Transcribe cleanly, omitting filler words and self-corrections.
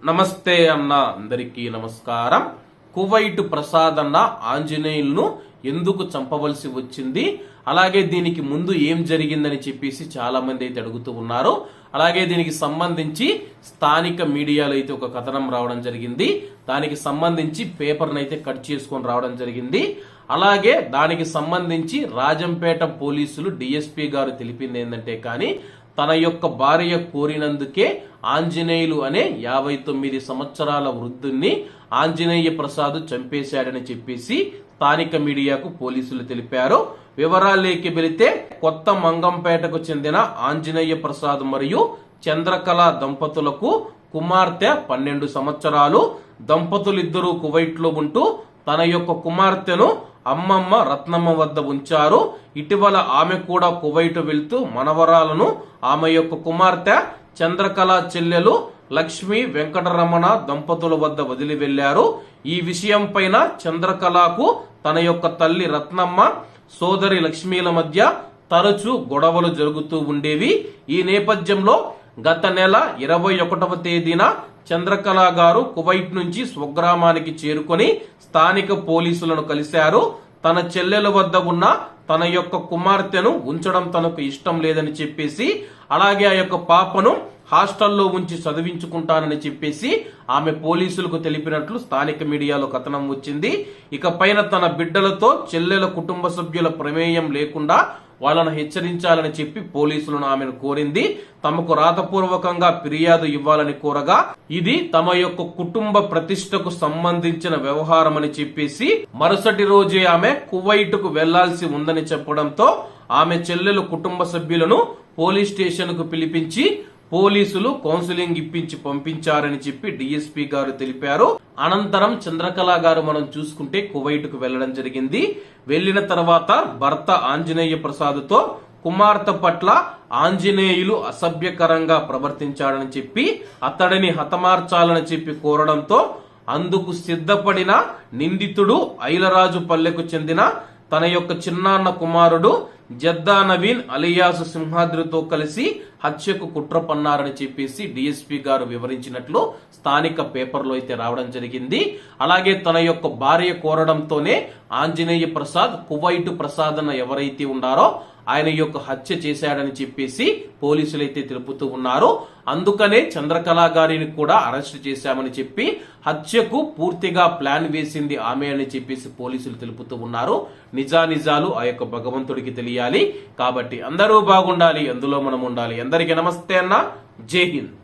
నమస్తే అన్న, అందరికీ నమస్కారం. కువైట్ ప్రసాద్ అన్న ఆంజనేయులను ఎందుకు చంపవలసి వచ్చింది, అలాగే దీనికి ముందు ఏం జరిగిందని చెప్పేసి చాలా మంది అయితే అడుగుతూ ఉన్నారు. అలాగే దీనికి సంబంధించి స్థానిక మీడియాలో అయితే ఒక కథనం రావడం జరిగింది. దానికి సంబంధించి పేపర్ను అయితే కట్ చేసుకొని రావడం జరిగింది. అలాగే దానికి సంబంధించి రాజంపేట పోలీసులు డిఎస్పీ గారు తెలిపింది ఏంటంటే, కానీ తన యొక్క భార్య కోరినందుకే ఆంజనేయులు అనే 59 సంవత్సరాల వృద్ధుణ్ణి ఆంజనేయ ప్రసాద్ చంపేశాడని చెప్పేసి స్థానిక మీడియాకు పోలీసులు తెలిపారు. వివరాల్లోకి వెళితే, కొత్త మంగంపేటకు చెందిన ఆంజనేయ ప్రసాద్ మరియు చంద్రకళ దంపతులకు కుమార్తె 12 సంవత్సరాలు. దంపతులిద్దరూ కువైట్ లో ఉంటూ తన యొక్క కుమార్తెను అమ్మమ్మ రత్నమ్మ వద్ద ఉంచారు. ఇటీవల ఆమె కూడా కువైట్ వెళ్తూ మనవరాలను ఆమె యొక్క కుమార్తె చంద్రకళ చెల్లెలు లక్ష్మి వెంకటరమణ దంపతుల వద్ద వదిలి వెళ్లారు. ఈ విషయం పైన చంద్రకళకు తన యొక్క తల్లి రత్నమ్మ, సోదరి లక్ష్మీల మధ్య తరచూ గొడవలు జరుగుతూ ఉండేవి. ఈ నేపథ్యంలో గత నెల 21వ తేదీన చంద్రకళ గారు కువైట్ నుంచి స్వగ్రామానికి చేరుకొని స్థానిక పోలీసులను కలిశారు. తన చెల్లెల వద్ద ఉన్న తన యొక్క కుమార్తెను ఉంచడం తనకు ఇష్టం లేదని చెప్పేసి, అలాగే ఆ యొక్క పాపను హాస్టల్లో ఉంచి చదివించుకుంటానని చెప్పేసి ఆమె పోలీసులకు తెలిపినట్లు స్థానిక మీడియాలో కథనం వచ్చింది. ఇక పైన తన బిడ్డలతో చెల్లెల కుటుంబ సభ్యుల ప్రమేయం లేకుండా వాళ్ళను హెచ్చరించాలని చెప్పి పోలీసులను ఆమెను కోరింది. తమకు రాతపూర్వకంగా ఫిర్యాదు ఇవ్వాలని కోరగా, ఇది తమ యొక్క కుటుంబ ప్రతిష్టకు సంబంధించిన వ్యవహారం అని చెప్పేసి మరుసటి రోజే ఆమె కువైట్ కు వెళ్లాల్సి ఉందని చెప్పడంతో ఆమె చెల్లెలు కుటుంబ సభ్యులను పోలీస్ స్టేషన్ కు పిలిపించి పోలీసులు కౌన్సిలింగ్ ఇప్పించి పంపించారని చెప్పి డిఎస్పీ గారు తెలిపారు. అనంతరం చంద్రకళ గారు మనం చూసుకుంటే కువైట్ కు వెళ్లడం జరిగింది. వెళ్లిన తర్వాత భర్త ఆంజనేయ ప్రసాద్ తో కుమార్తె పట్ల ఆంజనేయులు అసభ్యకరంగా ప్రవర్తించాడని చెప్పి అతడిని హతమార్చాలని చెప్పి కోరడంతో అందుకు సిద్ధపడిన నిందితుడు ఐలరాజు పల్లెకు చెందిన తన యొక్క చిన్నాన్న కుమారుడు జద్దా నవీన్ అలియాస్ సింహాద్రితో కలిసి హత్యకు కుట్ర పన్నారని చెప్పేసి డిఎస్పీ గారు వివరించినట్లు స్థానిక పేపర్లో అయితే రావడం జరిగింది. అలాగే తన యొక్క భార్య కోరడంతోనే ఆంజనేయ ప్రసాద్ కువైట్ ప్రసాద్ అన్న ఎవరైతే ఉన్నారో ఆయన యొక్క హత్య చేశాడని చెప్పేసి పోలీసులు అయితే తెలుపుతూ ఉన్నారు. అందుకనే చంద్రకళ గారిని కూడా అరెస్ట్ చేశామని చెప్పి, హత్యకు పూర్తిగా ప్లాన్ వేసింది ఆమె అని చెప్పేసి పోలీసులు తెలుపుతూ ఉన్నారు. నిజానిజాలు ఆ యొక్క భగవంతుడికి తెలియాలి. కాబట్టి అందరూ బాగుండాలి, అందులో మనం ఉండాలి. అందరికీ నమస్తే అన్న, జై హింద్.